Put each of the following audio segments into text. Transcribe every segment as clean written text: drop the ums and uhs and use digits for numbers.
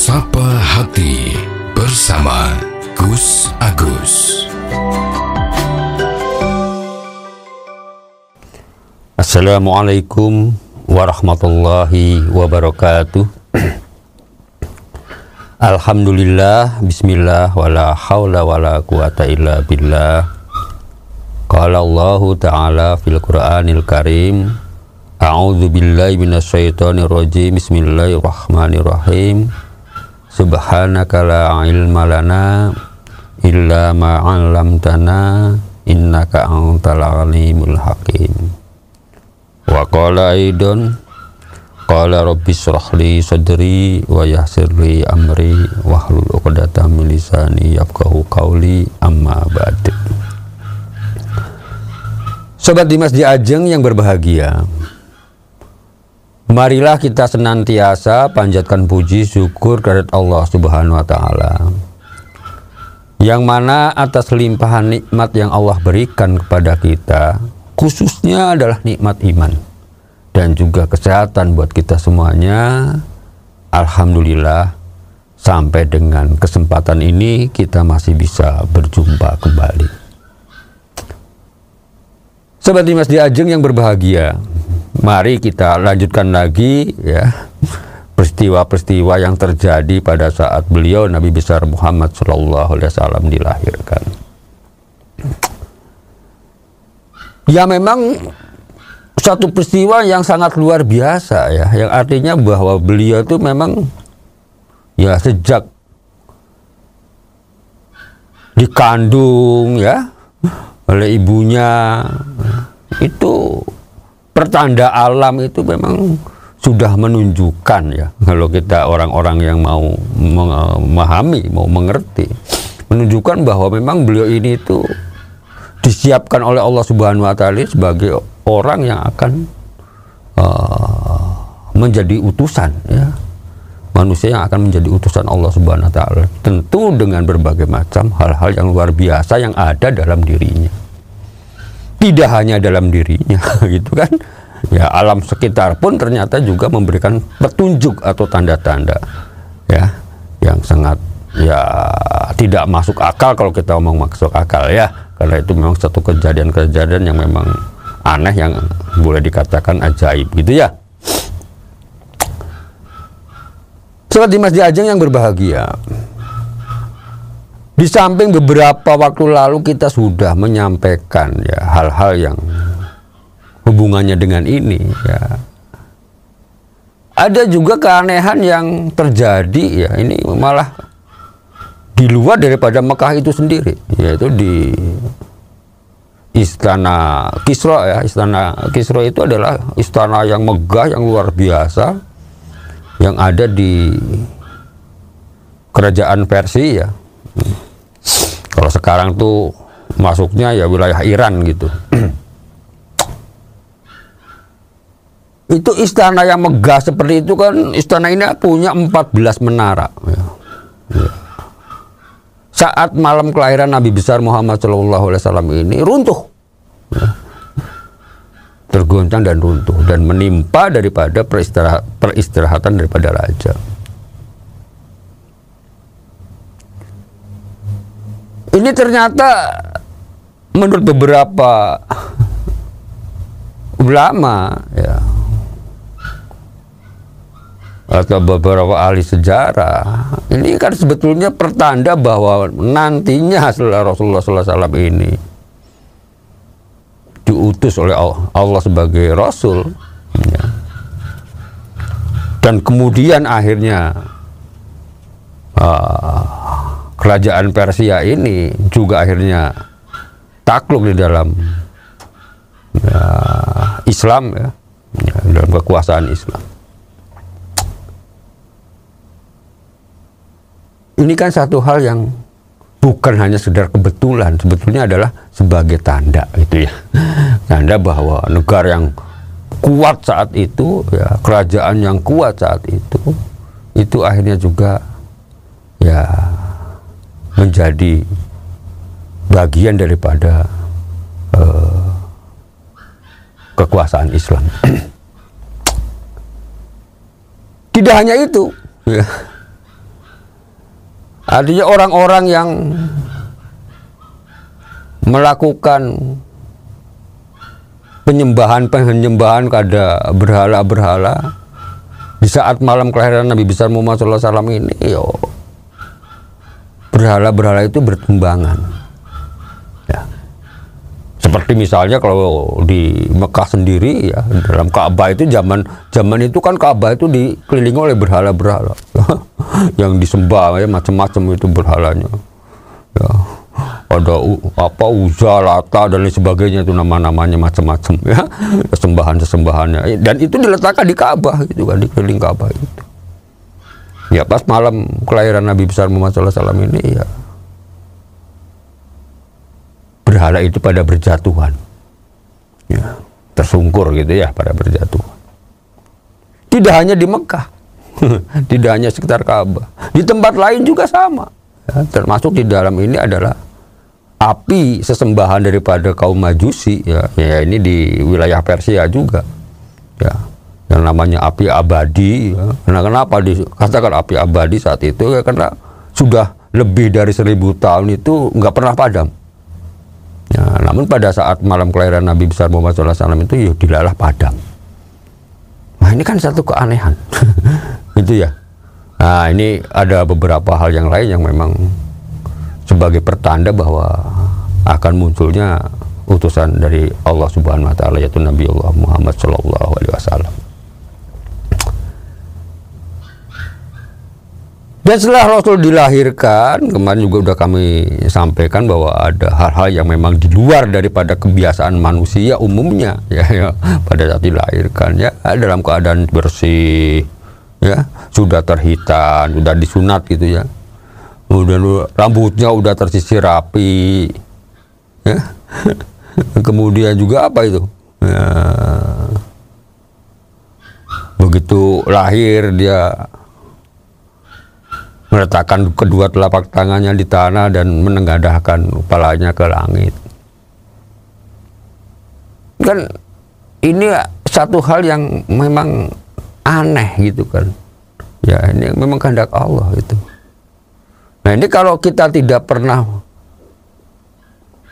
Sapa Hati bersama Gus Agus. Assalamualaikum warahmatullahi wabarakatuh. Alhamdulillah, bismillah, wala hawla wala quwata illa billah. Qala Allahu ta'ala fil Qur'anil Karim, a'udzu billahi minasyaitonir rajim, bismillahirrahmanirrahim. Subhanaka la ilma lana illa ma 'allamtana innaka antal alimul hakim. Wa qala aidan qala rabbi shrah li sadri wa yassir li amri wahlul 'uqdatam min lisani yafqahu qawli, amma ba'd. Sobat Dimas di Ajeng yang berbahagia, marilah kita senantiasa panjatkan puji syukur kehadirat Allah Subhanahu wa Ta'ala, yang mana atas limpahan nikmat yang Allah berikan kepada kita, khususnya adalah nikmat iman dan juga kesehatan buat kita semuanya. Alhamdulillah, sampai dengan kesempatan ini kita masih bisa berjumpa kembali. Sobat Dimas di Ajeng yang berbahagia, mari kita lanjutkan lagi ya peristiwa-peristiwa yang terjadi pada saat beliau Nabi besar Muhammad SAW dilahirkan. Ya, memang satu peristiwa yang sangat luar biasa ya, yang artinya bahwa beliau itu memang ya sejak dikandung ya oleh ibunya, itu pertanda alam itu memang sudah menunjukkan ya, kalau kita orang-orang yang mau memahami, mau mengerti, menunjukkan bahwa memang beliau ini itu disiapkan oleh Allah Subhanahu wa Ta'ala sebagai orang yang akan menjadi utusan ya, manusia yang akan menjadi utusan Allah Subhanahu wa Ta'ala, tentu dengan berbagai macam hal-hal yang luar biasa yang ada dalam dirinya. Tidak hanya dalam dirinya gitu kan ya, alam sekitar pun ternyata juga memberikan petunjuk atau tanda-tanda ya yang sangat ya tidak masuk akal kalau kita ngomong masuk akal ya, karena itu memang satu kejadian-kejadian yang memang aneh, yang boleh dikatakan ajaib gitu ya. Sobat Dimas di Ajeng yang berbahagia, di samping beberapa waktu lalu kita sudah menyampaikan ya hal-hal yang hubungannya dengan ini ya, ada juga keanehan yang terjadi ya, ini malah di luar daripada Mekah itu sendiri, yaitu di Istana Kisra ya. Istana Kisra itu adalah istana yang megah, yang luar biasa, yang ada di kerajaan Persia ya. Kalau sekarang tuh masuknya ya wilayah Iran gitu. Itu istana yang megah seperti itu kan, istana ini punya 14 menara ya. Ya. Saat malam kelahiran Nabi besar Muhammad SAW ini runtuh ya. Tergoncang dan runtuh dan menimpa daripada peristirahatan daripada raja. Ini ternyata menurut beberapa ulama ya, atau beberapa ahli sejarah, ini kan sebetulnya pertanda bahwa nantinya setelah Rasulullah SAW ini diutus oleh Allah sebagai Rasul ya, dan kemudian akhirnya kerajaan Persia ini juga akhirnya takluk di dalam ya, Islam ya, dalam kekuasaan Islam. Ini kan satu hal yang bukan hanya sekedar kebetulan, sebetulnya adalah sebagai tanda itu ya, tanda bahwa negara yang kuat saat itu ya, kerajaan yang kuat saat itu akhirnya juga ya menjadi bagian daripada kekuasaan Islam. Tidak hanya itu, ya. Artinya orang-orang yang melakukan penyembahan kepada berhala-berhala di saat malam kelahiran Nabi besar Muhammad SAW ini, berhala-berhala itu bertumbangan. Ya. Seperti misalnya kalau di Mekah sendiri, ya, dalam Ka'bah itu zaman itu kan Ka'bah itu dikelilingi oleh berhala-berhala yang disembah, ya, macam-macam itu berhalanya. Ya. Ada Uzza, Lata dan lain sebagainya, itu nama-namanya macam-macam, ya, sembahan-sembahannya, dan itu diletakkan di Ka'bah gitu kan, di keliling Ka'bah itu. Ya pas malam kelahiran Nabi besar Muhammad SAW ini, ya berhala itu pada berjatuhan, ya, tersungkur gitu ya, pada berjatuhan. Tidak hanya di Mekah, tidak hanya sekitar Ka'bah, di tempat lain juga sama. Ya, termasuk di dalam ini adalah api sesembahan daripada kaum Majusi, ya ini di wilayah Persia juga, ya, yang namanya api abadi. Ya. Nah, kenapa dikatakan api abadi saat itu? Ya, karena sudah lebih dari 1000 tahun itu nggak pernah padam. Ya, namun pada saat malam kelahiran Nabi besar Muhammad SAW itu, ya dilalah padam. Nah, ini kan satu keanehan, gitu ya. Nah, ini ada beberapa hal yang lain yang memang sebagai pertanda bahwa akan munculnya utusan dari Allah Subhanahu wa taala, yaitu Nabi Allah Muhammad sallallahu alaihi wasallam. Dan setelah Rasul dilahirkan, kemarin juga sudah kami sampaikan bahwa ada hal-hal yang memang di luar daripada kebiasaan manusia umumnya, ya, pada saat dilahirkan, ya, dalam keadaan bersih, ya, sudah terhitan, sudah disunat gitu, ya, kemudian rambutnya udah tersisir rapi, ya. Kemudian juga apa itu, ya, begitu lahir dia meletakkan kedua telapak tangannya di tanah dan menengadahkan kepalanya ke langit. Kan ini satu hal yang memang aneh gitu kan, ya, ini memang kehendak Allah itu. Nah, ini kalau kita tidak pernah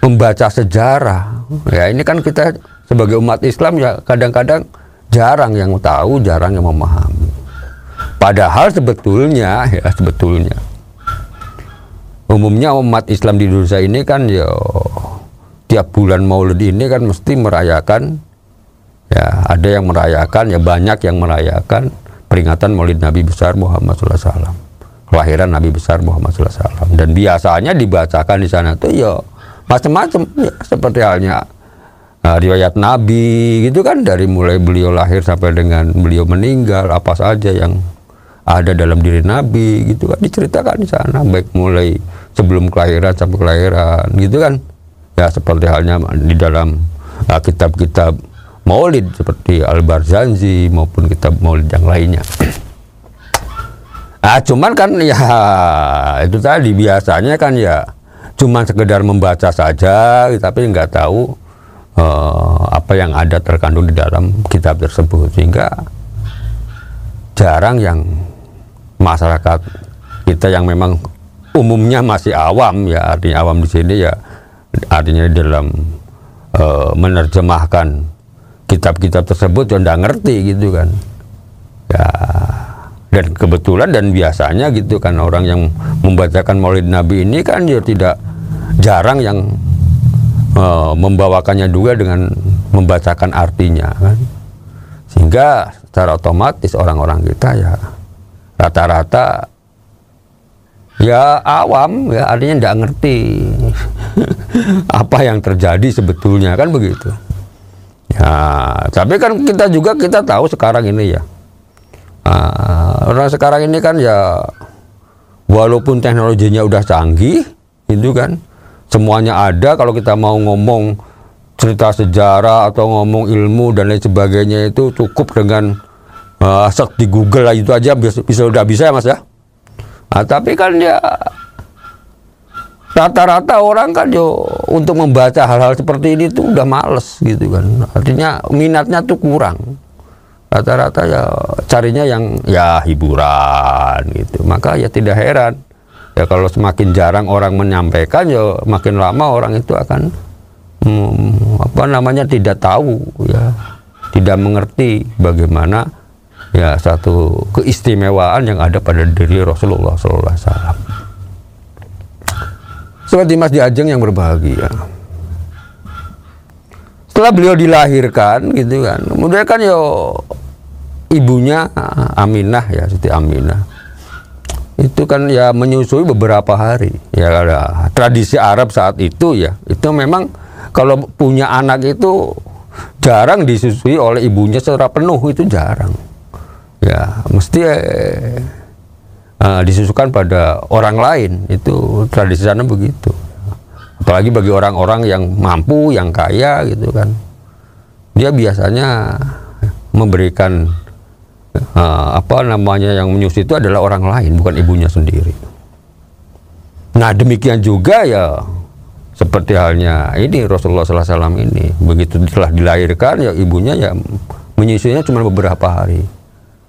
membaca sejarah, ya ini kan kita sebagai umat Islam, ya kadang-kadang jarang yang tahu, jarang yang memahami. Padahal sebetulnya, ya sebetulnya umumnya umat Islam di Indonesia ini kan, ya tiap bulan Maulid ini kan mesti merayakan, ya ada yang merayakan, ya banyak yang merayakan peringatan Maulid Nabi besar Muhammad SAW, kelahiran Nabi besar Muhammad SAW. Dan biasanya dibacakan di sana tuh, ya macam-macam, ya, seperti halnya riwayat Nabi gitu kan, dari mulai beliau lahir sampai dengan beliau meninggal, apa saja yang ada dalam diri Nabi gitu kan, diceritakan di sana, baik mulai sebelum kelahiran sampai kelahiran gitu kan, ya seperti halnya di dalam kitab-kitab Maulid seperti Al-Barzanji maupun kitab Maulid yang lainnya. Cuman kan ya itu tadi, biasanya kan ya cuman sekedar membaca saja, tapi nggak tahu apa yang ada terkandung di dalam kitab tersebut, sehingga jarang yang masyarakat kita yang memang umumnya masih awam, ya artinya awam di sini ya artinya dalam menerjemahkan kitab-kitab tersebut ya nggak ngerti gitu kan, ya. Dan kebetulan dan biasanya gitu kan, orang yang membacakan Maulid Nabi ini kan ya tidak jarang yang membawakannya juga dengan membacakan artinya kan, sehingga secara otomatis orang-orang kita ya rata-rata ya awam, ya artinya tidak ngerti apa yang terjadi sebetulnya kan begitu. Ya, tapi kan kita tahu sekarang ini ya, orang sekarang ini kan ya walaupun teknologinya udah canggih itu kan, semuanya ada. Kalau kita mau ngomong cerita sejarah atau ngomong ilmu dan lain sebagainya itu cukup dengan search di Google lah, itu aja udah bisa ya Mas ya. Tapi kan ya rata-rata orang kan yo untuk membaca hal-hal seperti ini tuh udah males gitu kan, artinya minatnya tuh kurang. Rata-rata ya carinya yang ya hiburan gitu, maka ya tidak heran Ya kalau semakin jarang orang menyampaikan, ya makin lama orang itu akan tidak tahu, ya, tidak mengerti bagaimana ya satu keistimewaan yang ada pada diri Rasulullah SAW. Seperti Mas Jajeng yang berbahagia, setelah beliau dilahirkan gitu kan, kemudian kan yo ibunya Aminah, ya Siti Aminah itu kan ya menyusui beberapa hari. Ya ada tradisi Arab saat itu, ya itu memang kalau punya anak itu jarang disusui oleh ibunya secara penuh, itu jarang. Ya mesti disusukan pada orang lain, itu tradisi sana begitu. Apalagi bagi orang-orang yang mampu, yang kaya gitu kan, dia biasanya memberikan yang menyusui itu adalah orang lain, bukan ibunya sendiri. Nah demikian juga ya seperti halnya ini Rasulullah SAW ini, begitu telah dilahirkan ya ibunya ya menyusuinya cuma beberapa hari,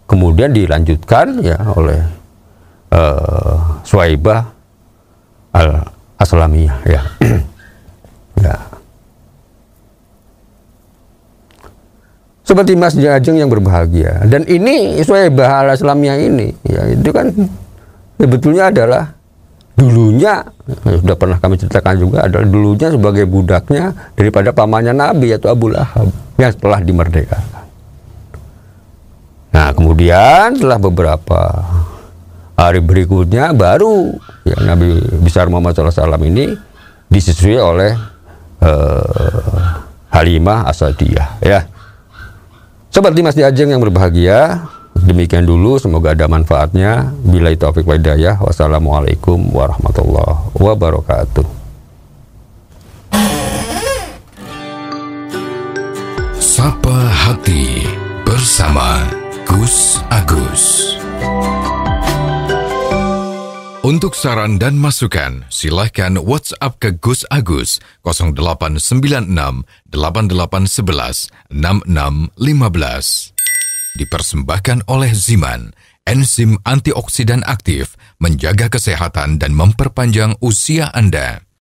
kemudian dilanjutkan ya oleh Suwaibah Al-Aslamiyah, ya. Ya. Seperti Mas Jajeng yang berbahagia. Dan ini Suwaibah Al-Aslamiyah ini, ya itu kan sebetulnya adalah dulunya, sudah pernah kami ceritakan juga, adalah dulunya sebagai budaknya daripada pamannya Nabi, yaitu Abu Lahab, yang setelah dimerdekakan. Nah kemudian setelah beberapa hari berikutnya baru ya Nabi besar Muhammad SAW ini disusui oleh Halimah As-Sa'diyah, ya. Seperti Mas Jajeng yang berbahagia, demikian dulu, semoga ada manfaatnya. Billahi taufiq wal hidayah. Wassalamualaikum warahmatullahi wabarakatuh. Sapa Hati bersama Gus Agus. Untuk saran dan masukan, silahkan WhatsApp ke Gus Agus 0896 8811 6615. Dipersembahkan oleh Ziman, enzim antioksidan aktif, menjaga kesehatan dan memperpanjang usia Anda.